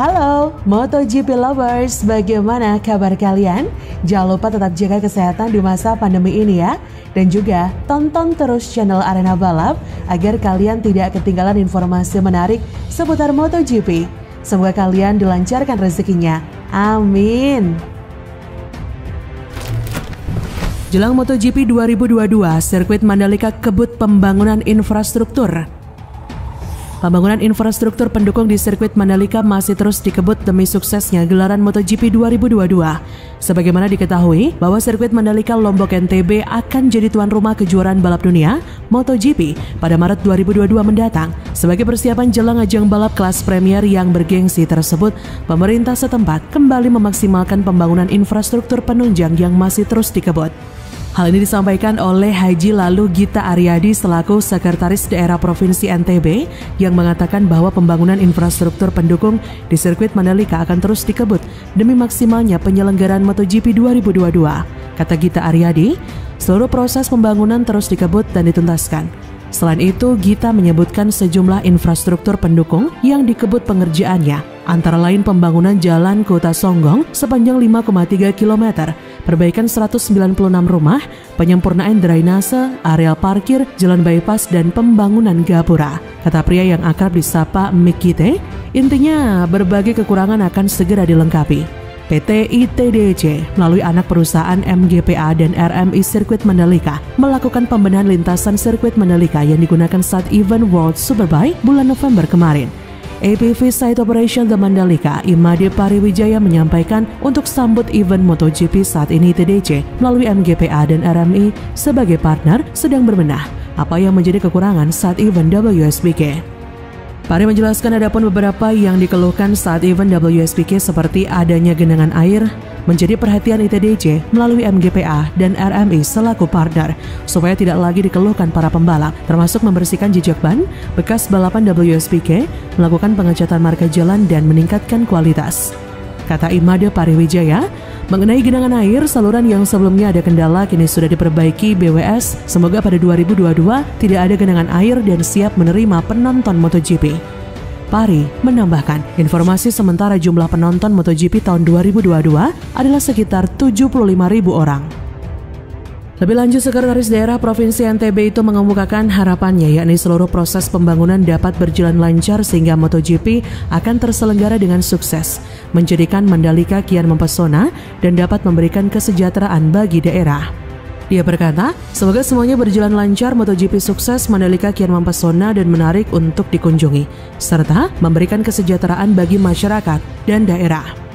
Halo MotoGP lovers, bagaimana kabar kalian? Jangan lupa tetap jaga kesehatan di masa pandemi ini ya. Dan juga tonton terus channel Arena Balap agar kalian tidak ketinggalan informasi menarik seputar MotoGP. Semoga kalian dilancarkan rezekinya. Amin. Jelang MotoGP 2022, sirkuit Mandalika kebut pembangunan infrastruktur. Pembangunan infrastruktur pendukung di sirkuit Mandalika masih terus dikebut demi suksesnya gelaran MotoGP 2022. Sebagaimana diketahui bahwa sirkuit Mandalika Lombok NTB akan jadi tuan rumah kejuaraan balap dunia MotoGP pada Maret 2022 mendatang. Sebagai persiapan jelang ajang balap kelas premier yang bergengsi tersebut, pemerintah setempat kembali memaksimalkan pembangunan infrastruktur penunjang yang masih terus dikebut. Hal ini disampaikan oleh Haji Lalu Gita Aryadi selaku Sekretaris Daerah Provinsi NTB yang mengatakan bahwa pembangunan infrastruktur pendukung di sirkuit Mandalika akan terus dikebut demi maksimalnya penyelenggaraan MotoGP 2022. Kata Gita Aryadi, seluruh proses pembangunan terus dikebut dan dituntaskan. Selain itu, Gita menyebutkan sejumlah infrastruktur pendukung yang dikebut pengerjaannya, antara lain pembangunan jalan Kota Songgong sepanjang 5,3 km, perbaikan 196 rumah, penyempurnaan drainase, areal parkir, jalan bypass, dan pembangunan gapura. Kata pria yang akrab disapa Mikite, intinya berbagai kekurangan akan segera dilengkapi. PT ITDC melalui anak perusahaan MGPA dan RMI Sirkuit Mandalika melakukan pembenahan lintasan sirkuit Mandalika yang digunakan saat event World Superbike bulan November kemarin. APV Site Operation The Mandalika, Imade Pariwijaya menyampaikan untuk sambut event MotoGP saat ini ITDC melalui MGPA dan RMI sebagai partner sedang berbenah apa yang menjadi kekurangan saat event WSBK. Pari menjelaskan ada pun beberapa yang dikeluhkan saat event WSBK seperti adanya genangan air menjadi perhatian ITDC melalui MGPA dan RMI selaku partner supaya tidak lagi dikeluhkan para pembalap, termasuk membersihkan jejak ban bekas balapan WSBK, melakukan pengecatan marka jalan dan meningkatkan kualitas. Kata Imade Pariwijaya, mengenai genangan air, saluran yang sebelumnya ada kendala kini sudah diperbaiki BWS. Semoga pada 2022 tidak ada genangan air dan siap menerima penonton MotoGP. Pari menambahkan, informasi sementara jumlah penonton MotoGP tahun 2022 adalah sekitar 75.000 orang. Lebih lanjut, Sekretaris Daerah Provinsi NTB itu mengemukakan harapannya yakni seluruh proses pembangunan dapat berjalan lancar sehingga MotoGP akan terselenggara dengan sukses, menjadikan Mandalika kian mempesona dan dapat memberikan kesejahteraan bagi daerah. Dia berkata, semoga semuanya berjalan lancar, MotoGP sukses, Mandalika kian mempesona dan menarik untuk dikunjungi, serta memberikan kesejahteraan bagi masyarakat dan daerah.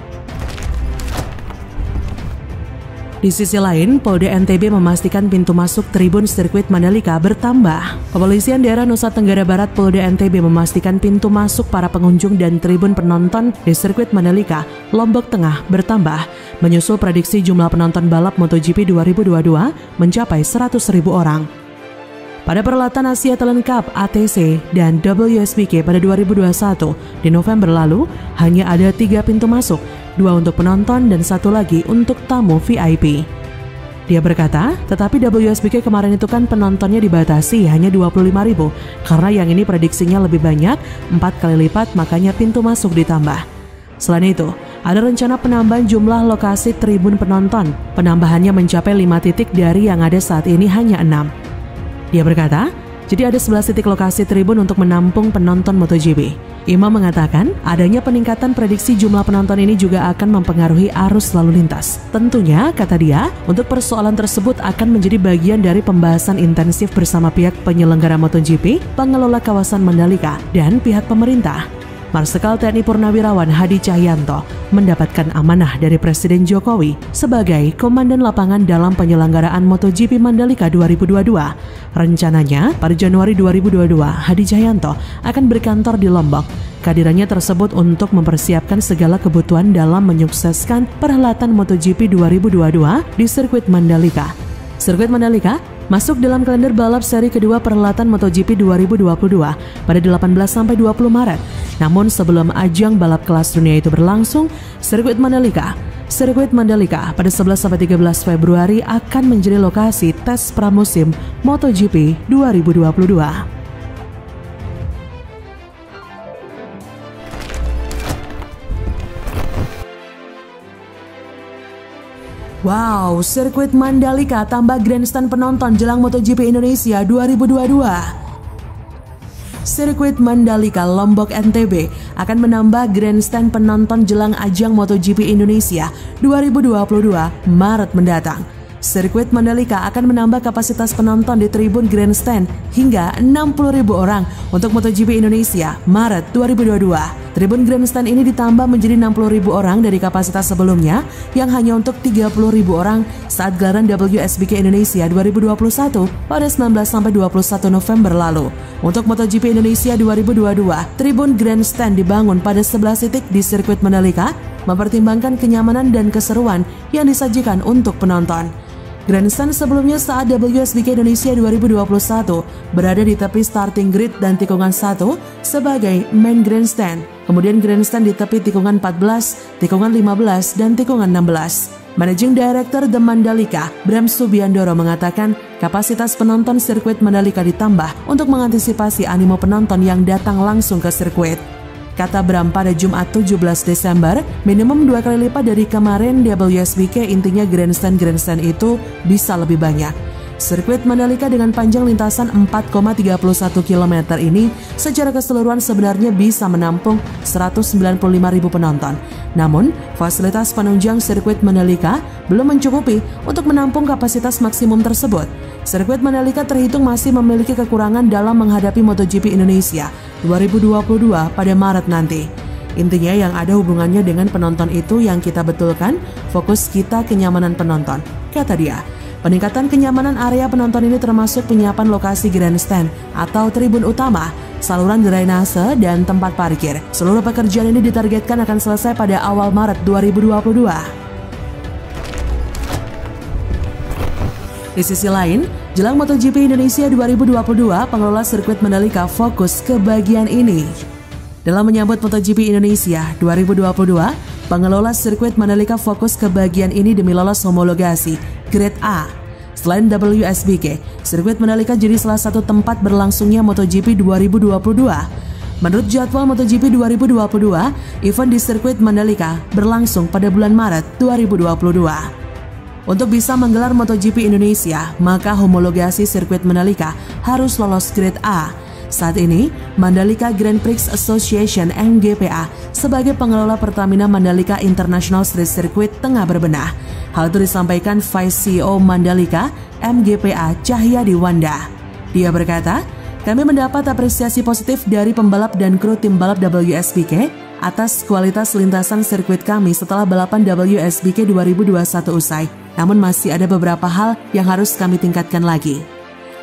Di sisi lain, Polda NTB memastikan pintu masuk tribun sirkuit Mandalika bertambah. Kepolisian Daerah Nusa Tenggara Barat Polda NTB memastikan pintu masuk para pengunjung dan tribun penonton di sirkuit Mandalika, Lombok Tengah bertambah, menyusul prediksi jumlah penonton balap MotoGP 2022 mencapai 100.000 orang. Pada perhelatan Asia Talent Cup ATC dan WSBK pada 2021 di November lalu, hanya ada 3 pintu masuk, 2 untuk penonton dan 1 lagi untuk tamu VIP. Dia berkata, tetapi WSBK kemarin itu kan penontonnya dibatasi hanya 25.000, karena yang ini prediksinya lebih banyak, 4 kali lipat, makanya pintu masuk ditambah. Selain itu, ada rencana penambahan jumlah lokasi tribun penonton. Penambahannya mencapai 5 titik dari yang ada saat ini hanya 6. Dia berkata, jadi ada 11 titik lokasi tribun untuk menampung penonton MotoGP. Imam mengatakan, adanya peningkatan prediksi jumlah penonton ini juga akan mempengaruhi arus lalu lintas. Tentunya, kata dia, untuk persoalan tersebut akan menjadi bagian dari pembahasan intensif bersama pihak penyelenggara MotoGP, pengelola kawasan Mandalika, dan pihak pemerintah. Marsikal TNI Purnawirawan Hadi Cahyanto mendapatkan amanah dari Presiden Jokowi sebagai komandan lapangan dalam penyelenggaraan MotoGP Mandalika 2022. Rencananya, pada Januari 2022, Hadi Cahyanto akan berkantor di Lombok. Kehadirannya tersebut untuk mempersiapkan segala kebutuhan dalam menyukseskan perhelatan MotoGP 2022 di sirkuit Mandalika. Sirkuit Mandalika masuk dalam kalender balap seri kedua perhelatan MotoGP 2022 pada 18-20 Maret. Namun sebelum ajang balap kelas dunia itu berlangsung, sirkuit Mandalika pada 11-13 Februari akan menjadi lokasi tes pramusim MotoGP 2022. Wow, sirkuit Mandalika tambah grandstand penonton jelang MotoGP Indonesia 2022. Sirkuit Mandalika Lombok NTB akan menambah grandstand penonton jelang ajang MotoGP Indonesia 2022 Maret mendatang. Sirkuit Mandalika akan menambah kapasitas penonton di tribun grandstand hingga 60.000 orang untuk MotoGP Indonesia Maret 2022. Tribun grandstand ini ditambah menjadi 60.000 orang dari kapasitas sebelumnya yang hanya untuk 30.000 orang saat gelaran WSBK Indonesia 2021 pada 19-21 November lalu. Untuk MotoGP Indonesia 2022, tribun grandstand dibangun pada 11 titik di sirkuit Mandalika, mempertimbangkan kenyamanan dan keseruan yang disajikan untuk penonton. Grandstand sebelumnya saat WSBK Indonesia 2021 berada di tepi starting grid dan tikungan 1 sebagai main grandstand. Kemudian grandstand di tepi tikungan 14, tikungan 15, dan tikungan 16. Managing Director The Mandalika, Bram Subiandoro mengatakan kapasitas penonton sirkuit Mandalika ditambah untuk mengantisipasi animo penonton yang datang langsung ke sirkuit. Kata Bram pada Jumat 17 Desember, minimum 2 kali lipat dari kemarin WSBK, intinya grandstand itu bisa lebih banyak. Sirkuit Mandalika dengan panjang lintasan 4,31 km ini secara keseluruhan sebenarnya bisa menampung 195.000 penonton. Namun, fasilitas penunjang sirkuit Mandalika belum mencukupi untuk menampung kapasitas maksimum tersebut. Sirkuit Mandalika terhitung masih memiliki kekurangan dalam menghadapi MotoGP Indonesia 2022 pada Maret nanti. Intinya yang ada hubungannya dengan penonton itu yang kita betulkan, fokus kita kenyamanan penonton, kata dia. Peningkatan kenyamanan area penonton ini termasuk penyiapan lokasi grandstand atau tribun utama, saluran drainase, dan tempat parkir. Seluruh pekerjaan ini ditargetkan akan selesai pada awal Maret 2022. Di sisi lain, jelang MotoGP Indonesia 2022, pengelola sirkuit Mandalika fokus ke bagian ini. Dalam menyambut MotoGP Indonesia 2022, pengelola sirkuit Mandalika fokus ke bagian ini demi lolos homologasi Grade A. Selain WSBK, sirkuit Mandalika jadi salah satu tempat berlangsungnya MotoGP 2022. Menurut jadwal MotoGP 2022, event di sirkuit Mandalika berlangsung pada bulan Maret 2022. Untuk bisa menggelar MotoGP Indonesia, maka homologasi sirkuit Mandalika harus lolos Grade A. Saat ini, Mandalika Grand Prix Association (MGPA) sebagai pengelola Pertamina Mandalika International Street Circuit tengah berbenah. Hal itu disampaikan Vice CEO Mandalika MGPA Cahyadi Wanda. Dia berkata, "Kami mendapat apresiasi positif dari pembalap dan kru tim balap WSBK atas kualitas lintasan sirkuit kami setelah balapan WSBK 2021 usai. Namun masih ada beberapa hal yang harus kami tingkatkan lagi.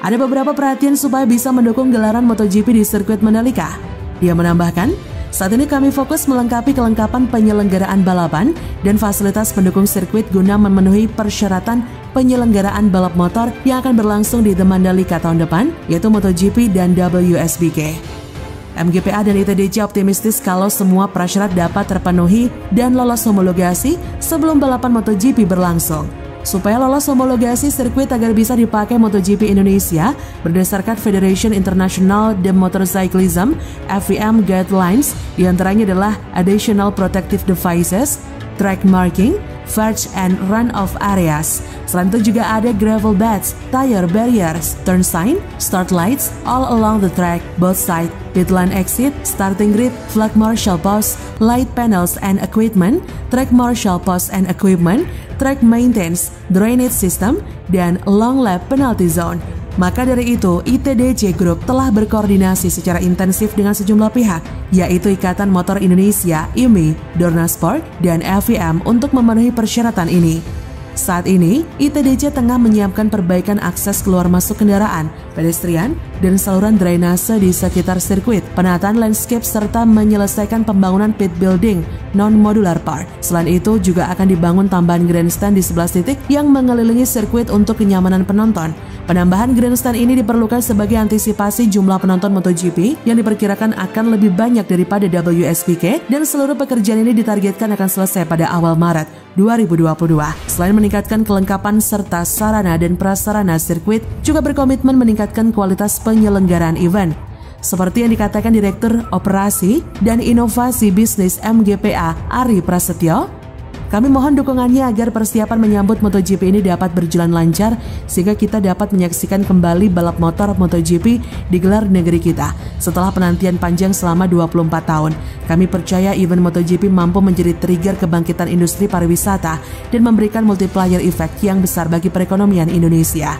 Ada beberapa perhatian supaya bisa mendukung gelaran MotoGP di sirkuit Mandalika." Dia menambahkan, "Saat ini kami fokus melengkapi kelengkapan penyelenggaraan balapan dan fasilitas pendukung sirkuit guna memenuhi persyaratan penyelenggaraan balap motor yang akan berlangsung di The Mandalika tahun depan, yaitu MotoGP dan WSBK." MGPA dan ITDC optimistis kalau semua prasyarat dapat terpenuhi dan lolos homologasi sebelum balapan MotoGP berlangsung. Supaya lolos homologasi sirkuit agar bisa dipakai MotoGP Indonesia berdasarkan Federation International de Motorcyclism (FIM) guidelines, diantaranya adalah additional protective devices, track marking, verge and run-off areas. Selain itu juga ada gravel beds, tire barriers, turn sign, start lights all along the track, both side, pit lane exit, starting grid, flag marshal post, light panels and equipment, track marshal post and equipment, track maintenance, drainage system, dan long lap penalty zone. Maka dari itu, ITDC Group telah berkoordinasi secara intensif dengan sejumlah pihak, yaitu Ikatan Motor Indonesia, IMI, Dorna Sport, dan FIM untuk memenuhi persyaratan ini. Saat ini, ITDC tengah menyiapkan perbaikan akses keluar masuk kendaraan, pedestrian, dan saluran drainase di sekitar sirkuit, penataan landscape, serta menyelesaikan pembangunan pit building non-modular park. Selain itu, juga akan dibangun tambahan grandstand di 11 titik yang mengelilingi sirkuit untuk kenyamanan penonton. Penambahan grandstand ini diperlukan sebagai antisipasi jumlah penonton MotoGP yang diperkirakan akan lebih banyak daripada WSBK, dan seluruh pekerjaan ini ditargetkan akan selesai pada awal Maret 2022. Selain meningkatkan kelengkapan serta sarana dan prasarana, sirkuit juga berkomitmen meningkatkan kualitas penyelenggaraan event. Seperti yang dikatakan Direktur Operasi dan Inovasi Bisnis MGPA Ari Prasetyo, Kami mohon dukungannya agar persiapan menyambut MotoGP ini dapat berjalan lancar sehingga kita dapat menyaksikan kembali balap motor MotoGP digelar di negeri kita setelah penantian panjang selama 24 tahun. Kami percaya event MotoGP mampu menjadi trigger kebangkitan industri pariwisata dan memberikan multiplier effect yang besar bagi perekonomian Indonesia.